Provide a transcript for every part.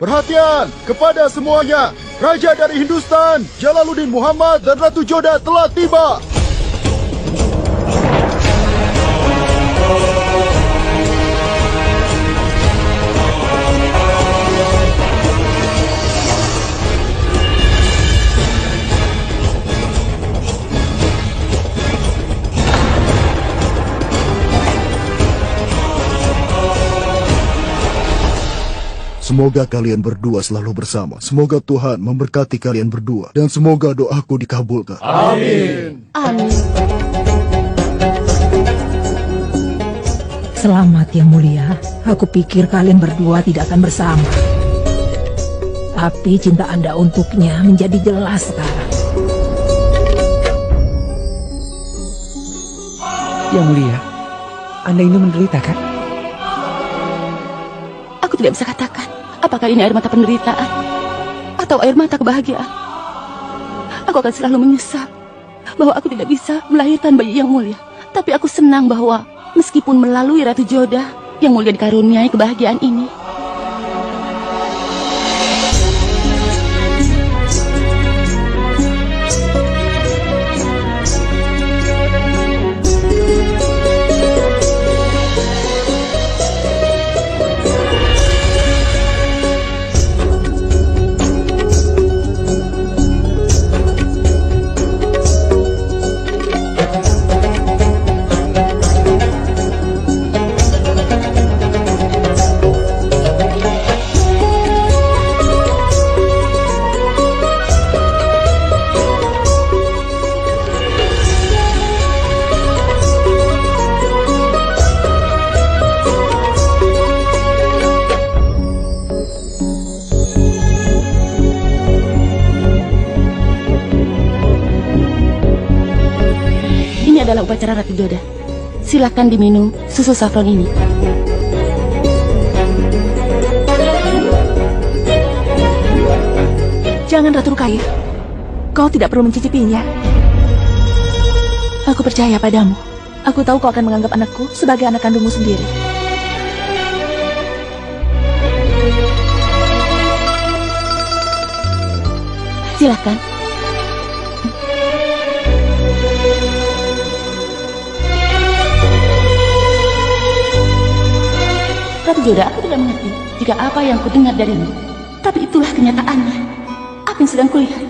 Perhatian kepada semuanya. Raja dari Hindustan, Jalaluddin Muhammad dan Ratu Joda telah tiba. Semoga kalian berdua selalu bersama. Semoga Tuhan memberkati kalian berdua. Dan semoga doaku dikabulkan. Amin. Amin. Selamat yang mulia. Aku pikir kalian berdua tidak akan bersama. Tapi cinta Anda untuknya menjadi jelas sekarang. Yang mulia, Anda ini menderita kan? Aku tidak bisa katakan apakah ini air mata penderitaan atau air mata kebahagiaan. Aku akan selalu menyesal bahwa aku tidak bisa melahirkan bayi yang mulia. Tapi aku senang bahwa meskipun melalui Ratu Joda, yang mulia dikaruniai kebahagiaan ini. Adalah upacara Ratu Joda. Silakan diminum susu saffron ini. Jangan, Ratu Ruqayyah. Kau tidak perlu mencicipinya. Aku percaya padamu. Aku tahu kau akan menganggap anakku sebagai anak kandungmu sendiri. Silakan. Ratu Joda, aku tidak mengerti jika apa yang kudengar darimu. Tapi itulah kenyataannya. Apa yang sedang kulihat?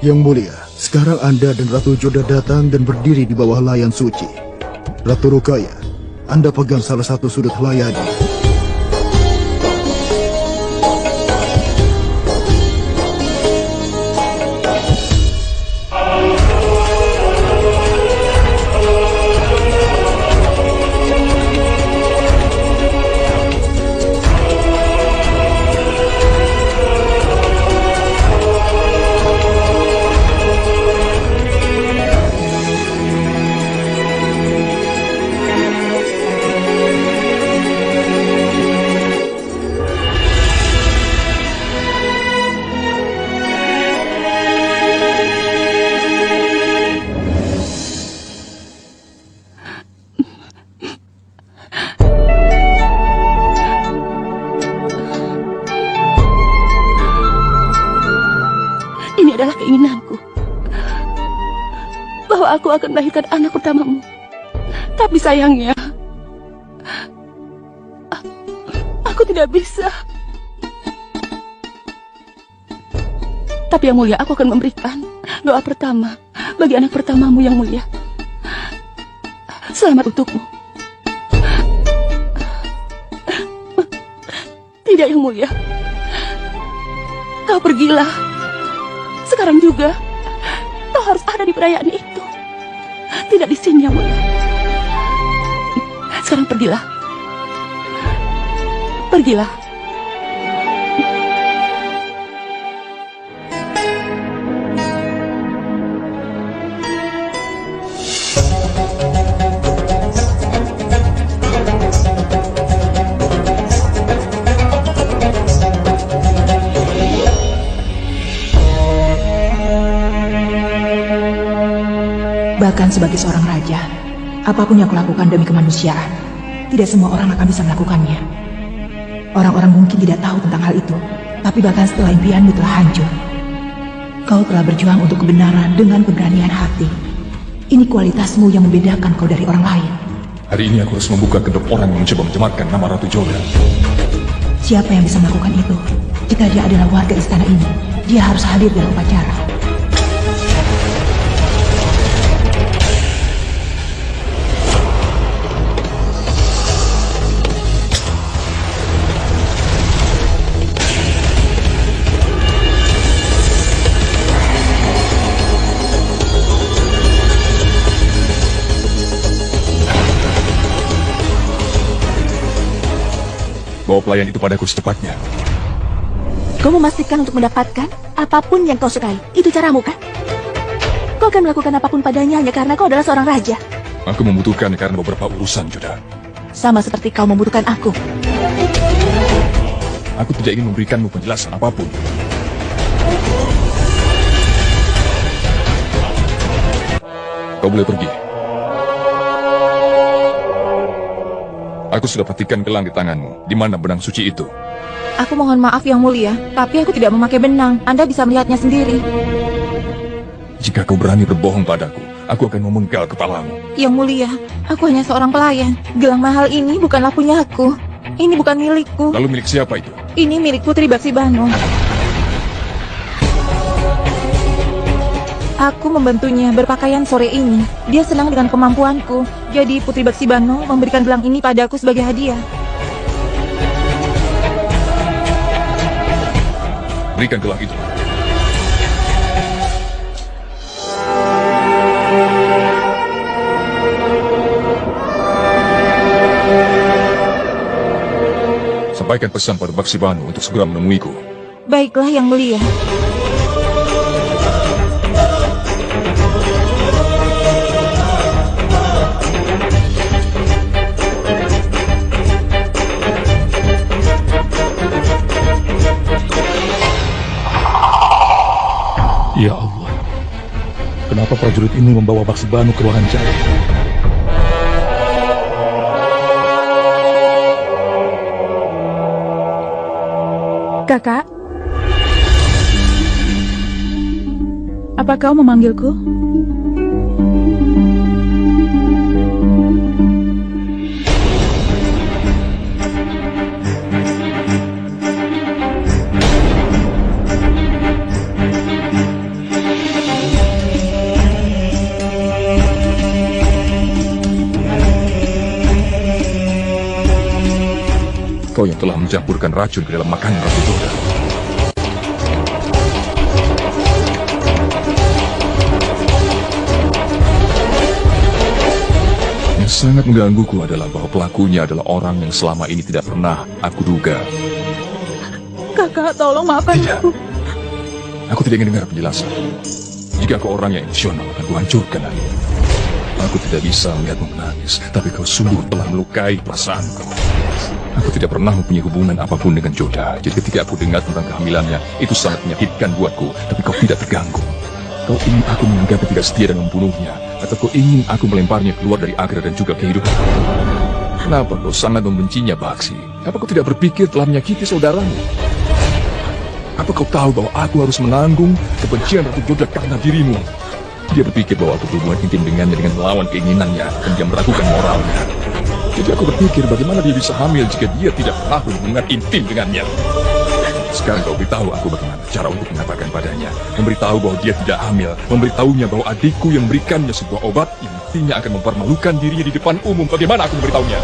Yang mulia, sekarang Anda dan Ratu Joda datang dan berdiri di bawah layan suci. Ratu Ruqayyah, Anda pegang salah satu sudut layan. Ini adalah keinginanku, bahwa aku akan melahirkan anak pertamamu. Tapi sayangnya, aku tidak bisa. Tapi yang mulia, aku akan memberikan doa pertama bagi anak pertamamu yang mulia. Selamat untukmu. Tidak, yang mulia. Kau pergilah. Sekarang juga, kau harus ada di perayaan itu. Tidak di sini, yang mulia. Sekarang pergilah. Pergilah. Bahkan sebagai seorang raja, Apapun yang kau lakukan demi kemanusiaan, tidak semua orang akan bisa melakukannya. Orang-orang mungkin tidak tahu tentang hal itu, tapi bahkan setelah impianmu telah hancur, kau telah berjuang untuk kebenaran dengan keberanian hati. Ini kualitasmu yang membedakan kau dari orang lain. Hari ini aku harus membuka kedok orang yang mencoba mencemarkan nama Ratu Joda. Siapa yang bisa melakukan itu? Jika dia adalah warga istana ini, dia harus hadir dalam upacara. Bawa pelayan itu padaku secepatnya. Kau memastikan untuk mendapatkan apapun yang kau sukai. Itu caramu, kan? Kau akan melakukan apapun padanya hanya karena kau adalah seorang raja. Aku membutuhkan karena beberapa urusan, Joda. Sama seperti kau membutuhkan aku. Aku tidak ingin memberikanmu penjelasan apapun. Kau boleh pergi. Aku sudah petikan gelang di tanganmu. Di mana benang suci itu? Aku mohon maaf yang mulia, tapi aku tidak memakai benang. Anda bisa melihatnya sendiri. Jika kau berani berbohong padaku, aku akan memenggal kepalamu. Yang mulia, aku hanya seorang pelayan. Gelang mahal ini bukanlah punya aku. Ini bukan milikku. Lalu milik siapa itu? Ini milik Putri Baksibano. Aku membantunya berpakaian sore ini. Dia senang dengan kemampuanku. Jadi Putri Baksibano memberikan gelang ini padaku sebagai hadiah. Berikan gelang itu. Sampaikan pesan pada Baksibano untuk segera menemuiku. Baiklah yang mulia. Ya Allah, kenapa prajurit ini membawa Baksibano ke ruangan jaya? Kakak, apa kau memanggilku? Kau yang telah mencampurkan racun ke dalam makanan Ratu Joda. Yang sangat menggangguku adalah bahwa pelakunya adalah orang yang selama ini tidak pernah aku duga. Kakak, tolong maafkan Tidak. aku. Aku tidak ingin dengar penjelasan. Jika kau orang yang emosional, akan kuhancurkan hari ini. Aku tidak bisa melihatmu menangis, tapi kau sungguh telah melukai perasaanku. Aku tidak pernah mempunyai hubungan apapun dengan Joda. Jadi ketika aku dengar tentang kehamilannya, itu sangat menyakitkan buatku. Tapi kau tidak terganggu. Kau ingin aku menganggapnya tidak setia dan membunuhnya, atau kau ingin aku melemparnya keluar dari agra dan juga kehidupan? Kenapa kau sangat membencinya, Baksi? Apa kau tidak berpikir telah menyakiti saudaramu? Apa kau tahu bahwa aku harus menanggung kebencian Ratu Joda karena dirimu? Dia berpikir bahwa aku berhubungan intim dengannya dengan melawan keinginannya, dan dia meragukan moralnya. Jadi aku berpikir bagaimana dia bisa hamil jika dia tidak pernah berhubungan intim dengannya. Sekarang kau beritahu aku bagaimana cara untuk mengatakan padanya, memberitahu bahwa dia tidak hamil, memberitahunya bahwa adikku yang memberikannya sebuah obat yang nantinya akan mempermalukan dirinya di depan umum. Bagaimana aku memberitahunya?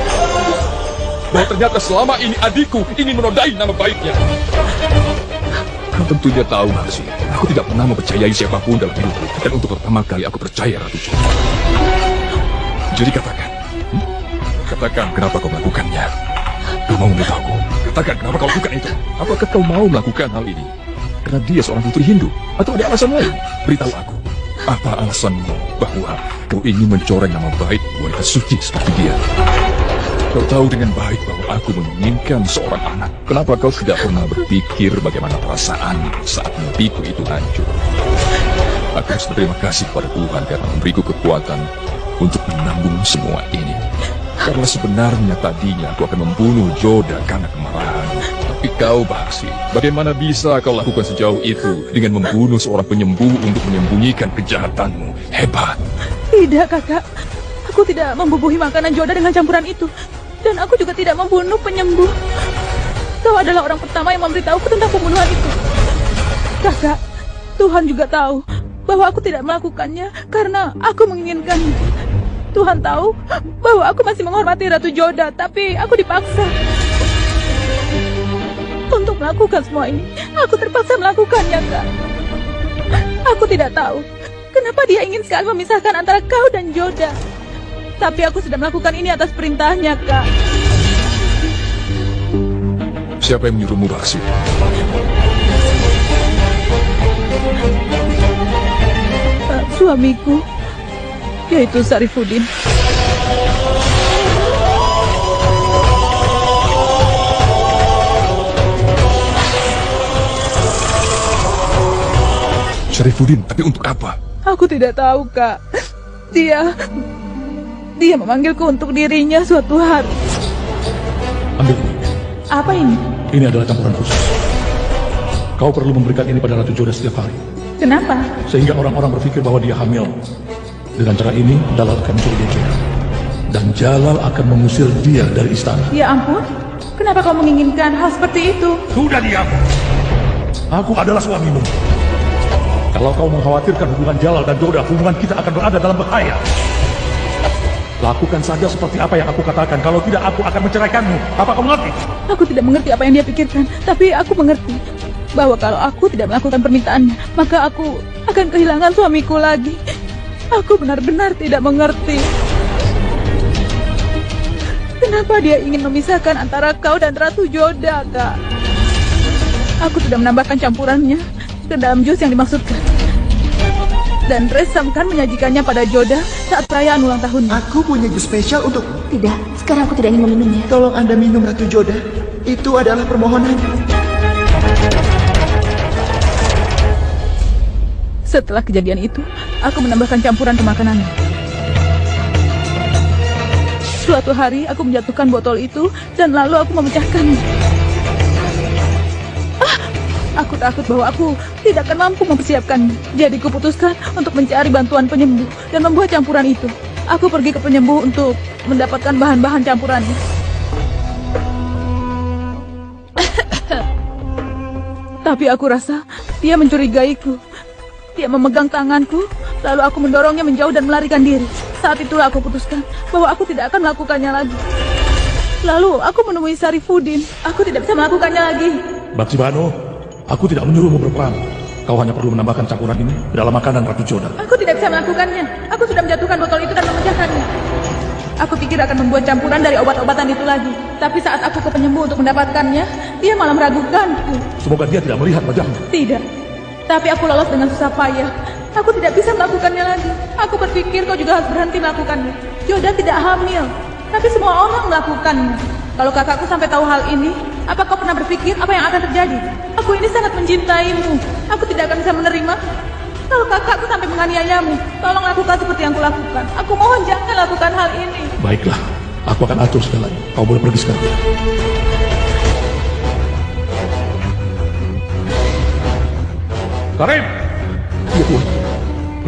Bahwa ternyata selama ini adikku ingin menodai nama baiknya. Kau tentunya tahu, Maksi, aku tidak pernah mempercayai siapapun dalam hidupku, dan untuk pertama kali aku percaya Ratu Joda. Jadi katakan, katakan kenapa kau melakukannya. Kau mau memberitahuku? Katakan kenapa kau lakukan itu. Apakah kau mau melakukan hal ini karena dia seorang putri Hindu, atau ada alasan lain? Beritahu aku, apa alasanmu bahwa kau ingin mencoreng nama baik wanita suci seperti dia? Kau tahu dengan baik bahwa aku menginginkan seorang anak. Kenapa kau tidak pernah berpikir bagaimana perasaan saat mimpiku itu hancur? Aku harus berterima kasih kepada Tuhan karena memberiku kekuatan untuk menanggung semua ini. Karena sebenarnya tadinya aku akan membunuh Joda karena kemarahan. Tapi kau, Baksi, bagaimana bisa kau lakukan sejauh itu dengan membunuh seorang penyembuh untuk menyembunyikan kejahatanmu? Hebat. Tidak, kakak. Aku tidak membubuhi makanan Joda dengan campuran itu. Dan aku juga tidak membunuh penyembuh. Kau adalah orang pertama yang memberitahuku tentang pembunuhan itu. Kakak, Tuhan juga tahu bahwa aku tidak melakukannya karena aku menginginkannya. Tuhan tahu bahwa aku masih menghormati Ratu Joda, tapi aku dipaksa. Untuk melakukan semua ini, aku terpaksa melakukannya, Kak. Aku tidak tahu kenapa dia ingin sekali memisahkan antara kau dan Joda. Tapi aku sudah melakukan ini atas perintahnya, Kak. Siapa yang menyuruhmu, Baksi? Suamiku, yaitu Sarifuddin. Sarifuddin, tapi untuk apa? Aku tidak tahu, Kak. Dia memanggilku untuk dirinya suatu hari. Ambil ini. Apa ini? Ini adalah campuran khusus. Kau perlu memberikan ini pada Ratu Joda setiap hari. Kenapa? Sehingga orang-orang berpikir bahwa dia hamil. Dengan cara ini, Jalal akan mencuri dia. Dan Jalal akan mengusir dia dari istana. Ya ampun, kenapa kau menginginkan hal seperti itu? Sudah diam. Aku adalah suamimu. Kalau kau mengkhawatirkan hubungan Jalal dan Joda, hubungan kita akan berada dalam bahaya. Lakukan saja seperti apa yang aku katakan. Kalau tidak, aku akan menceraikanmu. Apa kau mengerti? Aku tidak mengerti apa yang dia pikirkan, tapi aku mengerti bahwa kalau aku tidak melakukan permintaannya, maka aku akan kehilangan suamiku lagi. Aku benar-benar tidak mengerti. Kenapa dia ingin memisahkan antara kau dan Ratu Joda, Kak? Aku sudah menambahkan campurannya ke dalam jus yang dimaksudkan. Dan Resam kan menyajikannya pada Joda saat perayaan ulang tahunnya. Aku punya jus spesial untuk... Tidak, sekarang aku tidak ingin meminumnya. Tolong Anda minum, Ratu Joda. Itu adalah permohonan. Setelah kejadian itu, aku menambahkan campuran ke makanannya. Suatu hari, aku menjatuhkan botol itu dan lalu aku memecahkannya. Aku takut bahwa aku tidak akan mampu mempersiapkannya. Jadi kuputuskan untuk mencari bantuan penyembuh dan membuat campuran itu. Aku pergi ke penyembuh untuk mendapatkan bahan-bahan campurannya. Tapi aku rasa dia mencurigaiku. Dia memegang tanganku, lalu aku mendorongnya menjauh dan melarikan diri. Saat itulah aku putuskan bahwa aku tidak akan melakukannya lagi. Lalu aku menemui Sarifuddin. Aku tidak bisa melakukannya lagi. Baksi Bano, aku tidak menyuruhmu berperang. Kau hanya perlu menambahkan campuran ini ke dalam makanan Ratu Joda. Aku tidak bisa melakukannya. Aku sudah menjatuhkan botol itu dan memecahkannya. Aku pikir akan membuat campuran dari obat-obatan itu lagi. Tapi saat aku ke penyembuh untuk mendapatkannya, dia malah meragukanku. Semoga dia tidak melihat wajahmu. Tidak. Tapi aku lolos dengan susah payah. Aku tidak bisa melakukannya lagi. Aku berpikir kau juga harus berhenti melakukannya. Joda tidak hamil. Tapi semua orang melakukannya. Kalau kakakku sampai tahu hal ini, apa kau pernah berpikir apa yang akan terjadi? Aku ini sangat mencintaimu. Aku tidak akan bisa menerima kalau kakakku sampai menganiayamu. Tolong lakukan seperti yang kulakukan. Aku mohon jangan lakukan hal ini. Baiklah, aku akan atur segalanya. Kau boleh pergi sekarang. Karim! Iya, Tuan.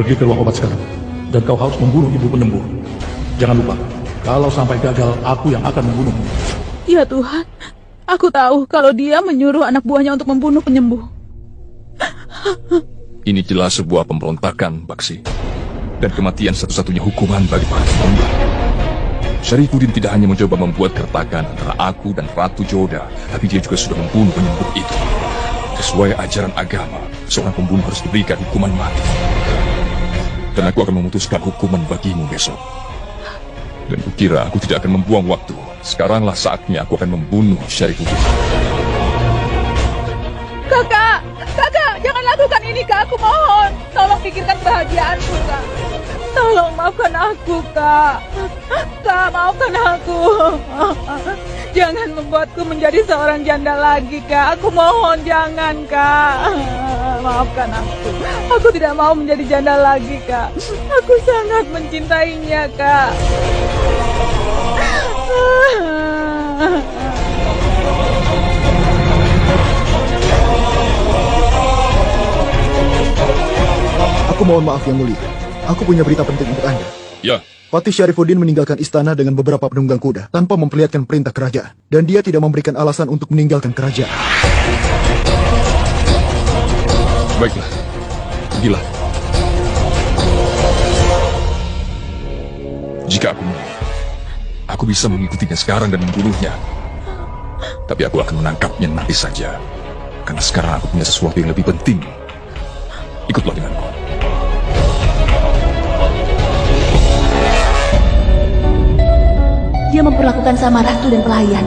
Pergi ke ruang obat sekarang. Dan kau harus membunuh ibu penyembuh. Jangan lupa, kalau sampai gagal, aku yang akan membunuhmu. Ya Tuhan, aku tahu kalau dia menyuruh anak buahnya untuk membunuh penyembuh. Ini jelas sebuah pemberontakan, Baksi. Dan kematian satu-satunya hukuman bagi para pembunuh. Sarifuddin tidak hanya mencoba membuat keretakan antara aku dan Ratu Joda, tapi dia juga sudah membunuh penyembuh itu. Sesuai ajaran agama, seorang pembunuh harus diberikan hukuman mati. Dan aku akan memutuskan hukuman bagimu besok. Dan kukira aku tidak akan membuang waktu. Sekaranglah saatnya aku akan membunuh Sarifuddin. Kakak, jangan lakukan ini, Kak. Aku mohon. Tolong pikirkan kebahagiaanku, Kak. Tolong maafkan aku, Kak. Kak, maafkan aku. Jangan membuatku menjadi seorang janda lagi, Kak. Aku mohon, jangan, Kak. Maafkan aku. Aku tidak mau menjadi janda lagi, Kak. Aku sangat mencintainya, Kak. Aku mohon maaf Yang Mulia. Aku punya berita penting untuk Anda. Ya, Patih Syarifuddin meninggalkan istana dengan beberapa penunggang kuda tanpa memperlihatkan perintah kerajaan. Dan dia tidak memberikan alasan untuk meninggalkan kerajaan. baiklah. Pergilah. Jika aku mau, aku bisa mengikutinya sekarang dan membunuhnya. Tapi aku akan menangkapnya nanti saja. Karena sekarang aku punya sesuatu yang lebih penting. Ikutlah denganku. Dia memperlakukan sama ratu dan pelayan.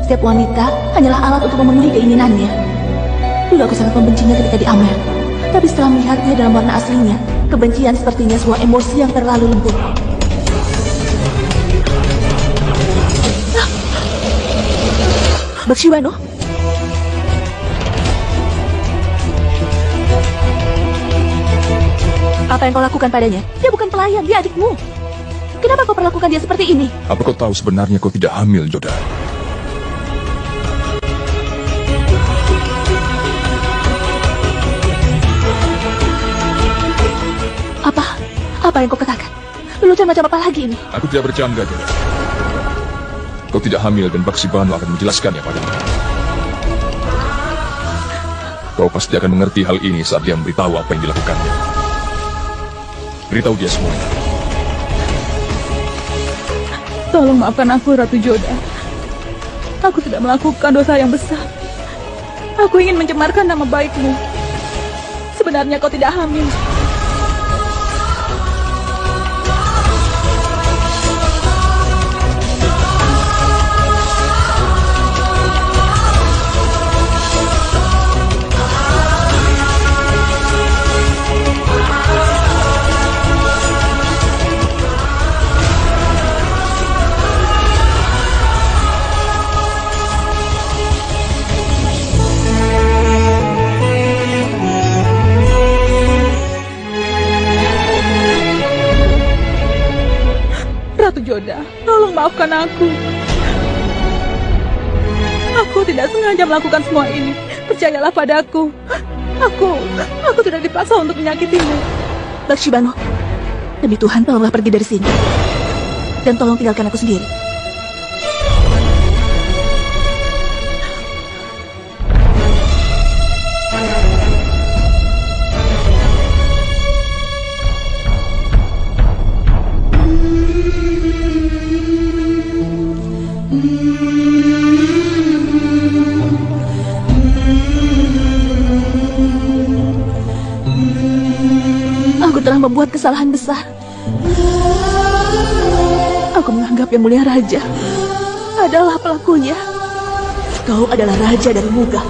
Setiap wanita hanyalah alat untuk memenuhi keinginannya. Dulu aku sangat membencinya ketika di Amer. Tapi setelah melihatnya dalam warna aslinya, kebencian sepertinya sebuah emosi yang terlalu lembut. Bakshibano? Apa yang kau lakukan padanya? Dia bukan pelayan, dia adikmu. Kenapa kau perlakukan dia seperti ini? Apa kau tahu sebenarnya kau tidak hamil, Joda? Apa yang kau katakan? Lelucon macam apa lagi ini? Aku tidak bercanda, Joda. Kau tidak hamil dan Bakshibano akan menjelaskannya padamu. Kau pasti akan mengerti hal ini saat dia memberitahu apa yang dilakukannya. Beritahu dia semuanya. Tolong maafkan aku, Ratu Joda. Aku tidak melakukan dosa yang besar. Aku ingin mencemarkan nama baikmu. Sebenarnya kau tidak hamil. Ratu Joda, tolong maafkan aku. Aku tidak sengaja melakukan semua ini. Percayalah padaku. Aku tidak dipaksa untuk menyakitimu. Bakshibano, demi Tuhan tolonglah pergi dari sini. Dan tolong tinggalkan aku sendiri. Aku telah membuat kesalahan besar. Aku menganggap Yang Mulia Raja adalah pelakunya. Kau adalah raja dari Muga.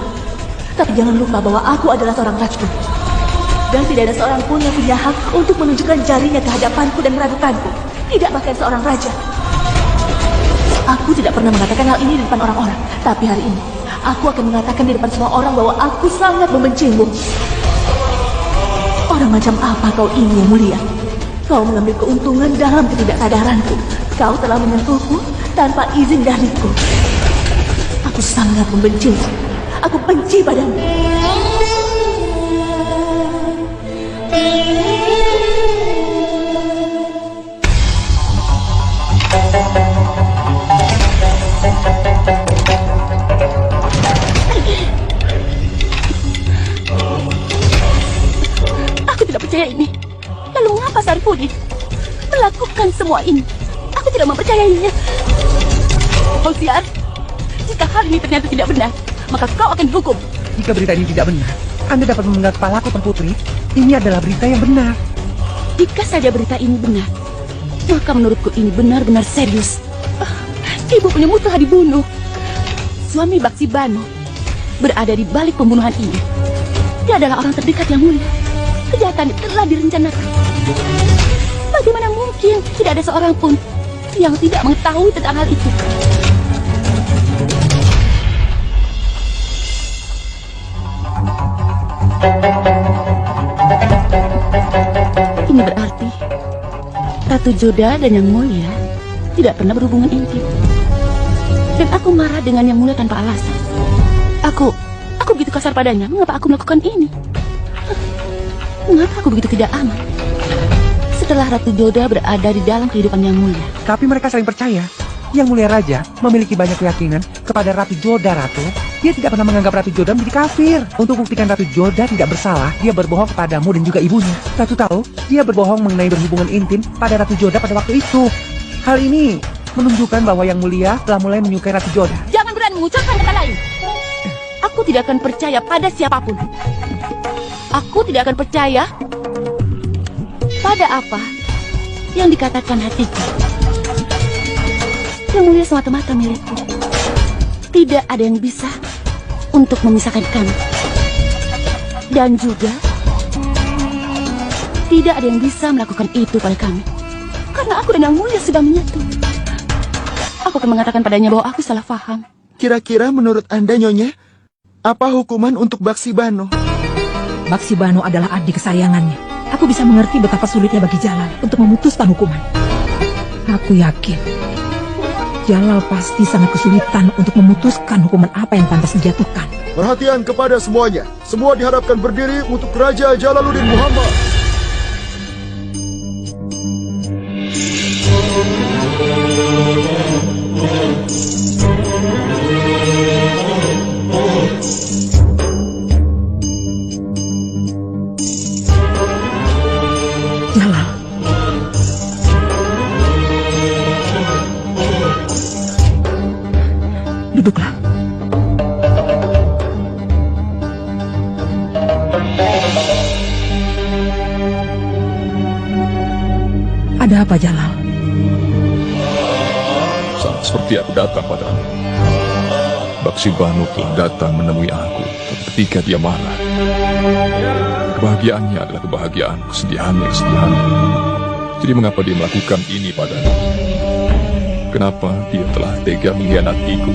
Tapi jangan lupa bahwa aku adalah seorang Rajput. Dan tidak ada seorang pun yang punya hak untuk menunjukkan jarinya ke hadapanku dan meragukanku. Tidak bahkan seorang raja. Aku tidak pernah mengatakan hal ini di depan orang-orang. Tapi hari ini, aku akan mengatakan di depan semua orang bahwa aku sangat membencimu. Orang macam apa kau ini, Yang Mulia? Kau mengambil keuntungan dalam ketidaksadaranku. Kau telah menyentuhku tanpa izin dariku. Aku sangat membencimu. Aku benci padamu. Aku tidak percaya ini. Lalu mengapa Syarifuddin melakukan semua ini? Aku tidak mempercayainya. Hosiar, jika hal ini ternyata tidak benar, maka kau akan dihukum. Jika berita ini tidak benar, Anda dapat memenggal kepalaku, Tuan Putri. Ini adalah berita yang benar. Jika saja berita ini benar, maka menurutku ini benar-benar serius. Ibu punya telah dibunuh. Suami Bakshibano berada di balik pembunuhan ini. Dia adalah orang terdekat Yang Mulia. Kejahatan telah direncanakan. Bagaimana mungkin tidak ada seorang pun yang tidak mengetahui tentang hal itu? Ini berarti Ratu Joda dan Yang Mulia tidak pernah berhubungan intim. Dan aku marah dengan Yang Mulia tanpa alasan. Aku begitu kasar padanya. Mengapa aku melakukan ini? Mengapa aku begitu tidak aman setelah Ratu Joda berada di dalam kehidupan Yang Mulia? Tapi mereka saling percaya. Yang Mulia Raja memiliki banyak keyakinan kepada Ratu Joda, Ratu. Dia tidak pernah menganggap Ratu Joda menjadi kafir. Untuk buktikan Ratu Joda tidak bersalah, dia berbohong kepadamu dan juga ibunya. Ratu tahu, dia berbohong mengenai berhubungan intim pada Ratu Joda pada waktu itu. Hal ini menunjukkan bahwa Yang Mulia telah mulai menyukai Ratu Joda. Jangan berani mengucapkan kata lain. Aku tidak akan percaya pada siapapun. Aku tidak akan percaya pada apa yang dikatakan hatiku. Yang Mulia semata-mata milikku. Tidak ada yang bisa untuk memisahkan kami. Dan juga tidak ada yang bisa melakukan itu pada kami. Karena aku dan Yang Mulia sudah menyatu. Aku akan mengatakan padanya bahwa aku salah paham. Kira-kira menurut Anda, Nyonya, apa hukuman untuk Baksibano? Baksibano adalah adik kesayangannya. Aku bisa mengerti betapa sulitnya bagi Jalal untuk memutuskan hukuman. Aku yakin Jalal pasti sangat kesulitan untuk memutuskan hukuman apa yang pantas dijatuhkan. Perhatian kepada semuanya. Semua diharapkan berdiri untuk Raja Jalaluddin Muhammad. Jalal. Duduklah. Ada apa, Jalal? Sama seperti aku datang padamu. Baksibano telah datang menemui aku, tapi ketika dia marah, kebahagiaannya adalah kebahagiaan, kesedihannya kesedihannya. Jadi mengapa dia melakukan ini padaku? Kenapa dia telah tega mengkhianatiku?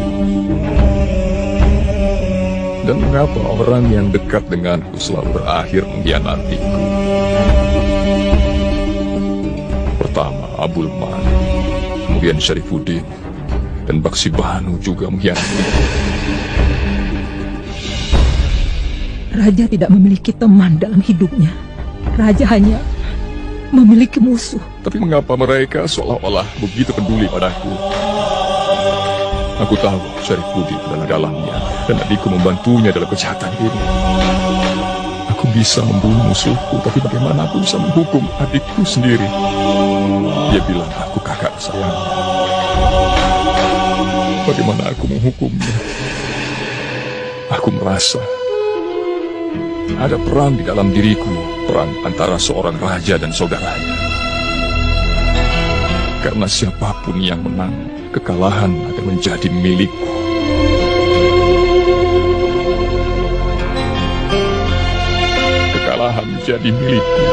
Dan mengapa orang yang dekat denganku selalu berakhir mengkhianatiku? Pertama Abul Malik, kemudian Syarifuddin, dan Baksibano juga mengkhianatiku. Raja tidak memiliki teman dalam hidupnya. Raja hanya memiliki musuh. Tapi mengapa mereka seolah-olah begitu peduli padaku? Aku tahu Syarifuddin adalah dalamnya, dan adikku membantunya dalam kejahatan ini. Aku bisa membunuh musuhku, tapi bagaimana aku bisa menghukum adikku sendiri? Dia bilang aku kakak sayang. Bagaimana aku menghukumnya? Aku merasa ada perang di dalam diriku, perang antara seorang raja dan saudaranya. Karena siapapun yang menang, kekalahan akan menjadi milikku. Kekalahan menjadi milikku.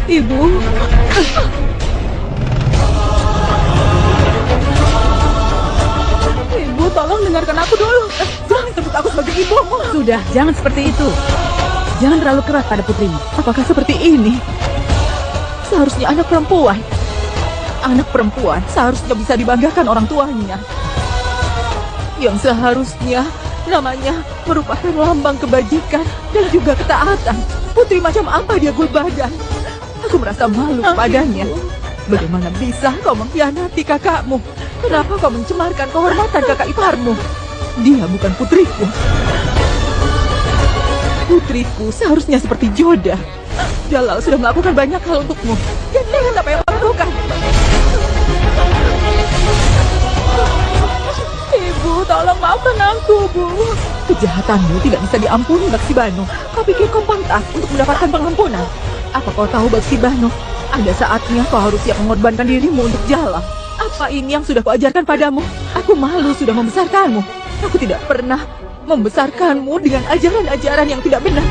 Ibu. Ibu, tolong dengarkan aku dulu. Jangan sebut aku sebagai ibumu. Sudah, jangan seperti itu. Jangan terlalu keras pada putrimu. Apakah seperti ini? Seharusnya anak perempuan. Anak perempuan seharusnya bisa dibanggakan orang tuanya. Yang seharusnya namanya merupakan lambang kebajikan dan juga ketaatan. Putri macam apa dia Gulbadan? Aku merasa malu padanya. Bagaimana bisa kau mengkhianati kakakmu? Kenapa kau mencemarkan kehormatan kakak iparmu? Dia bukan putriku. Putriku seharusnya seperti Joda. Jalal sudah melakukan banyak hal untukmu. Dan lihat apa yang kau lakukan. Ibu, tolong maafkan aku, Bu. Kejahatanmu tidak bisa diampuni, Baksibano. Kau pikir kau pantas untuk mendapatkan pengampunan? Apa kau tahu, Baksibano? Ada saatnya kau harus siap mengorbankan dirimu untuk Jala. Apa ini yang sudah kuajarkan padamu? Aku malu sudah membesarkanmu. Aku tidak pernah membesarkanmu dengan ajaran-ajaran yang tidak benar.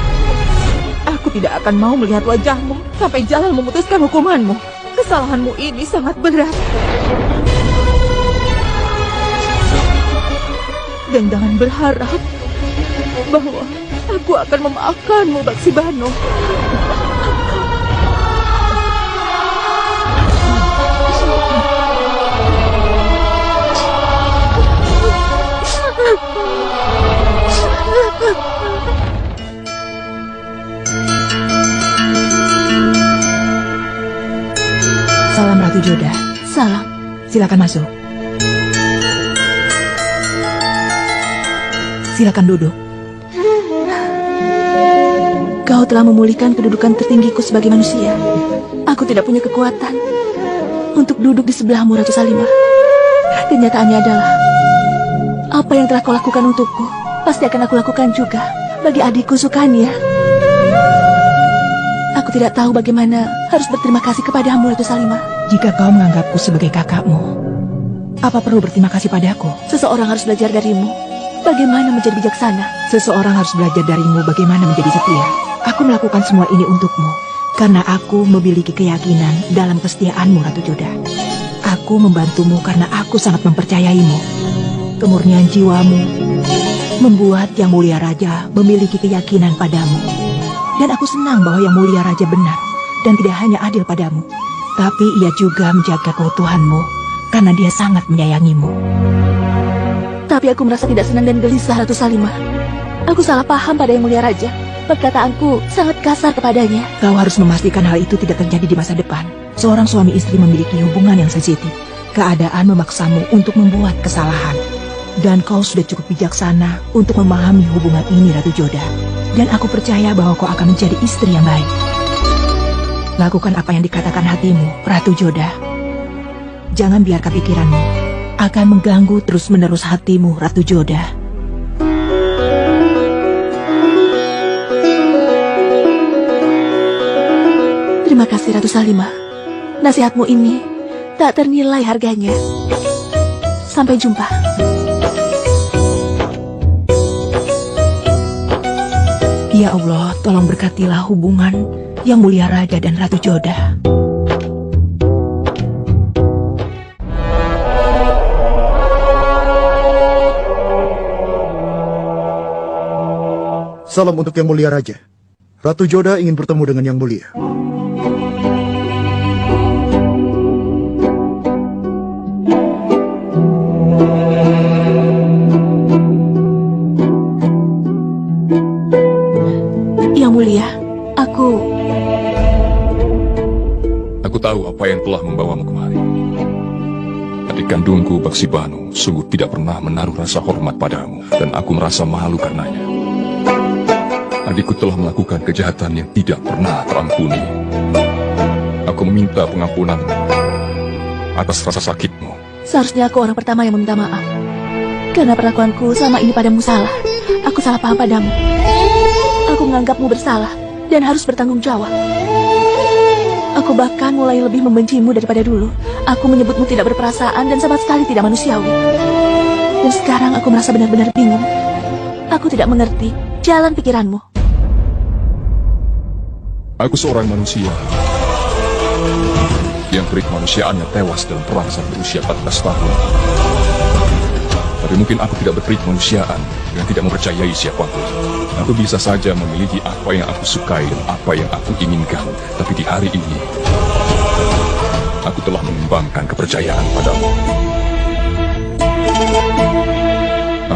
Aku tidak akan mau melihat wajahmu sampai Jalal memutuskan hukumanmu. Kesalahanmu ini sangat berat. Dan jangan berharap bahwa aku akan memaafkanmu, Baksibano. Salam Ratu Joda. Salam. Silakan masuk. Silakan duduk. Kau telah memulihkan kedudukan tertinggiku sebagai manusia. Aku tidak punya kekuatan untuk duduk di sebelahmu, Ratu Salimah. Kenyataannya adalah apa yang telah kau lakukan untukku, pasti akan aku lakukan juga bagi adikku Sukania. Aku tidak tahu bagaimana harus berterima kasih kepadamu, Ratu Salimah. Jika kau menganggapku sebagai kakakmu, apa perlu berterima kasih padaku? Seseorang harus belajar darimu bagaimana menjadi bijaksana. Seseorang harus belajar darimu bagaimana menjadi setia. Aku melakukan semua ini untukmu karena aku memiliki keyakinan dalam kesetiaanmu, Ratu Joda. Aku membantumu karena aku sangat mempercayaimu. Kemurnian jiwamu membuat Yang Mulia Raja memiliki keyakinan padamu. Dan aku senang bahwa Yang Mulia Raja benar dan tidak hanya adil padamu, tapi ia juga menjaga keutuhanmu karena dia sangat menyayangimu. Tapi aku merasa tidak senang dan gelisah, Ratu Salimah. Aku salah paham pada Yang Mulia Raja. Perkataanku sangat kasar kepadanya. Kau harus memastikan hal itu tidak terjadi di masa depan. Seorang suami istri memiliki hubungan yang sensitif. Keadaan memaksamu untuk membuat kesalahan. Dan kau sudah cukup bijaksana untuk memahami hubungan ini, Ratu Joda. Dan aku percaya bahwa kau akan menjadi istri yang baik. Lakukan apa yang dikatakan hatimu, Ratu Joda. Jangan biarkan pikiranmu akan mengganggu terus-menerus hatimu, Ratu Joda. Terima kasih, Ratu Salimah. Nasihatmu ini tak ternilai harganya. Sampai jumpa. Ya Allah, tolong berkatilah hubungan Yang Mulia Raja dan Ratu Joda. Salam untuk Yang Mulia Raja. Ratu Joda ingin bertemu dengan Yang Mulia. Yang Mulia, Aku tahu apa yang telah membawamu kemari. Adik kandungku Baksibano sungguh tidak pernah menaruh rasa hormat padamu, dan aku merasa malu karenanya. Adikku telah melakukan kejahatan yang tidak pernah terampuni. Aku meminta pengampunan atas rasa sakitmu. Seharusnya aku orang pertama yang meminta maaf. Karena perlakuanku selama ini padamu salah. Aku salah paham padamu. Aku menganggapmu bersalah dan harus bertanggung jawab. Aku bahkan mulai lebih membencimu daripada dulu. Aku menyebutmu tidak berperasaan dan sama sekali tidak manusiawi. Dan sekarang aku merasa benar-benar bingung. Aku tidak mengerti jalan pikiranmu. Aku seorang manusia yang kemanusiaannya tewas dalam perang saat berusia 14 tahun. Tapi mungkin aku tidak berkemanusiaan dan tidak mempercayai siapapun. Aku bisa saja memiliki apa yang aku sukai dan apa yang aku inginkan. Tapi di hari ini, aku telah mengembangkan kepercayaan padamu.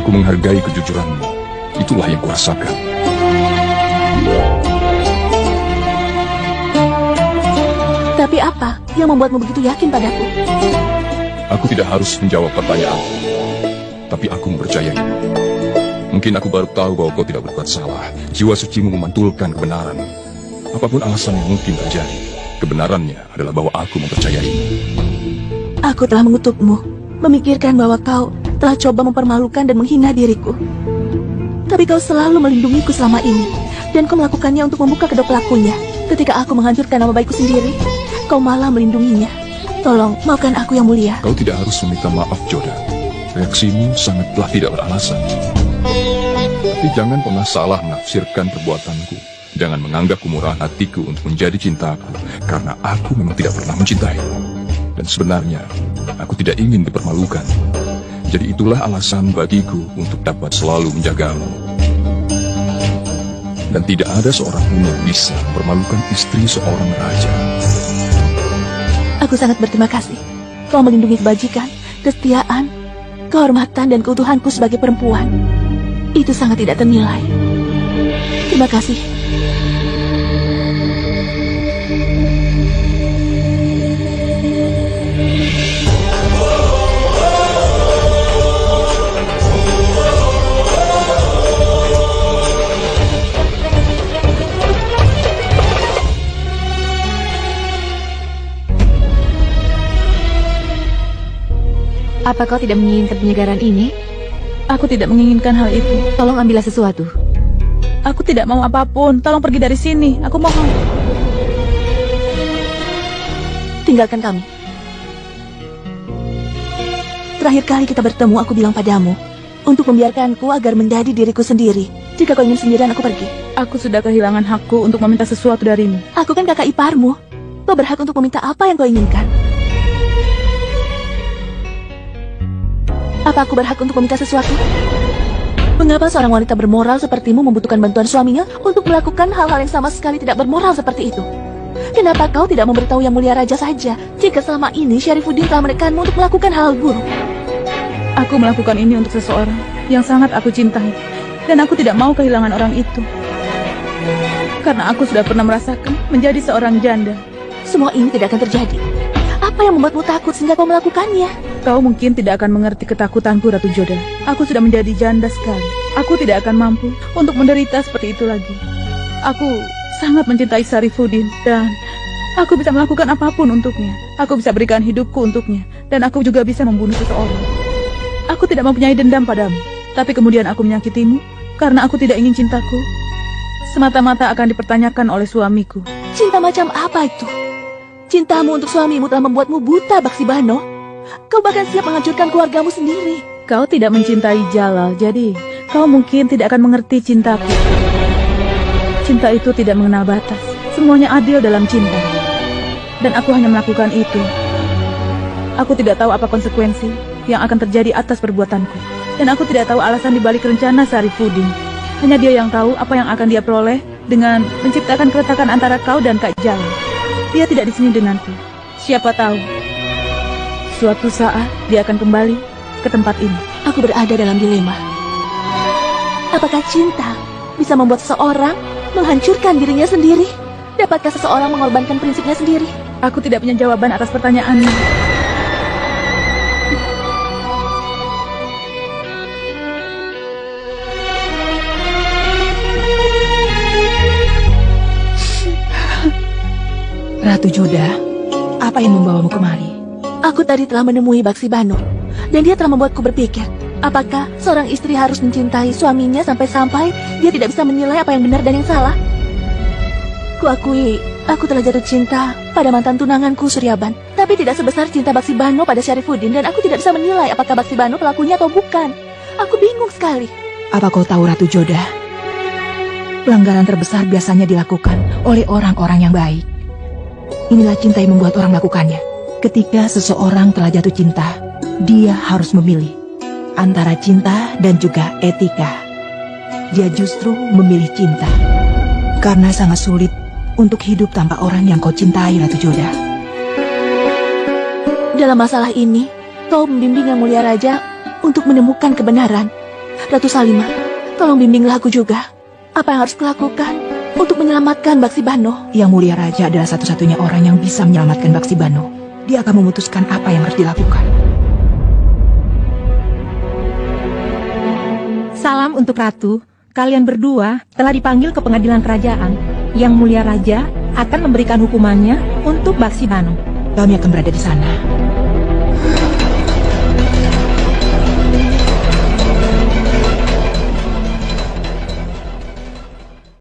Aku menghargai kejujuranmu. Itulah yang kurasakan. Tapi apa yang membuatmu begitu yakin padaku? Aku tidak harus menjawab pertanyaan, tapi aku mempercayaimu. Mungkin aku baru tahu bahwa kau tidak berbuat salah. Jiwa sucimu memantulkan kebenaran. Apapun alasan yang mungkin terjadi, kebenarannya adalah bahwa aku mempercayaimu. Aku telah mengutukmu, memikirkan bahwa kau telah coba mempermalukan dan menghina diriku. Tapi kau selalu melindungiku selama ini. Dan kau melakukannya untuk membuka kedok pelakunya. Ketika aku menghancurkan nama baikku sendiri, kau malah melindunginya. Tolong, maafkan aku yang mulia. Kau tidak harus meminta maaf, Joda. Reaksimu sangatlah tidak beralasan. Tapi jangan pernah salah menafsirkan perbuatanku. Jangan menganggap kemurahan hatiku untuk menjadi cintaku, karena aku memang tidak pernah mencintaimu. Dan sebenarnya, aku tidak ingin dipermalukan. Jadi itulah alasan bagiku untuk dapat selalu menjagamu. Dan tidak ada seorang pun yang bisa mempermalukan istri seorang raja. Aku sangat berterima kasih. Kau melindungi kebajikan, kesetiaan, kehormatan dan keutuhanku sebagai perempuan. Itu sangat tidak ternilai. Terima kasih. Apa kau tidak menginginkan penyegaran ini? Aku tidak menginginkan hal itu. Tolong ambillah sesuatu. Aku tidak mau apapun. Tolong pergi dari sini. Aku mohon. Tinggalkan kami. Terakhir kali kita bertemu, aku bilang padamu untuk membiarkanku agar menjadi diriku sendiri. Jika kau ingin sendirian, aku pergi. Aku sudah kehilangan hakku untuk meminta sesuatu darimu. Aku kan kakak iparmu. Kau berhak untuk meminta apa yang kau inginkan. Apa aku berhak untuk meminta sesuatu? Mengapa seorang wanita bermoral sepertimu membutuhkan bantuan suaminya untuk melakukan hal-hal yang sama sekali tidak bermoral seperti itu? Kenapa kau tidak memberitahu Yang Mulia Raja saja jika selama ini Syarifuddin telah menekanmu untuk melakukan hal buruk? Aku melakukan ini untuk seseorang yang sangat aku cintai. Dan aku tidak mau kehilangan orang itu. Karena aku sudah pernah merasakan menjadi seorang janda. Semua ini tidak akan terjadi. Apa yang membuatmu takut sehingga kau melakukannya? Kau mungkin tidak akan mengerti ketakutanku, Ratu Joda. Aku sudah menjadi janda sekali. Aku tidak akan mampu untuk menderita seperti itu lagi. Aku sangat mencintai Syarifuddin dan aku bisa melakukan apapun untuknya. Aku bisa berikan hidupku untuknya dan aku juga bisa membunuh seseorang. Aku tidak mempunyai dendam padamu, tapi kemudian aku menyakitimu karena aku tidak ingin cintaku semata-mata akan dipertanyakan oleh suamiku. Cinta macam apa itu? Cintamu untuk suamimu telah membuatmu buta, Baksibano. Kau bahkan siap menghancurkan keluargamu sendiri. Kau tidak mencintai Jalal, jadi kau mungkin tidak akan mengerti cintaku. Cinta itu tidak mengenal batas. Semuanya adil dalam cinta. Dan aku hanya melakukan itu. Aku tidak tahu apa konsekuensi yang akan terjadi atas perbuatanku. Dan aku tidak tahu alasan dibalik rencana Syarifuddin. Hanya dia yang tahu apa yang akan dia peroleh dengan menciptakan keretakan antara kau dan Kak Jalal. Dia tidak di sini denganku. Siapa tahu, suatu saat dia akan kembali ke tempat ini. Aku berada dalam dilema. Apakah cinta bisa membuat seseorang menghancurkan dirinya sendiri? Dapatkah seseorang mengorbankan prinsipnya sendiri? Aku tidak punya jawaban atas pertanyaanmu. Ratu Joda, apa yang membawamu kemari? Aku tadi telah menemui Baksibano, dan dia telah membuatku berpikir, apakah seorang istri harus mencintai suaminya sampai-sampai dia tidak bisa menilai apa yang benar dan yang salah? Kuakui, aku telah jatuh cinta pada mantan tunanganku Suryaban, tapi tidak sebesar cinta Baksibano pada Syarifuddin, dan aku tidak bisa menilai apakah Baksibano pelakunya atau bukan. Aku bingung sekali. Apa kau tahu, Ratu Joda? Pelanggaran terbesar biasanya dilakukan oleh orang-orang yang baik. Inilah cinta yang membuat orang melakukannya. Ketika seseorang telah jatuh cinta, dia harus memilih antara cinta dan juga etika. Dia justru memilih cinta karena sangat sulit untuk hidup tanpa orang yang kau cintai, Ratu Joda. Dalam masalah ini, kau membimbing Yang Mulia Raja untuk menemukan kebenaran. Ratu Salimah, tolong bimbinglah aku juga. Apa yang harus kulakukan untuk menyelamatkan Baksibano? Yang Mulia Raja adalah satu-satunya orang yang bisa menyelamatkan Baksibano. Dia akan memutuskan apa yang harus dilakukan. Salam untuk Ratu. Kalian berdua telah dipanggil ke pengadilan kerajaan. Yang Mulia Raja akan memberikan hukumannya untuk Baksibano. Kami akan berada di sana.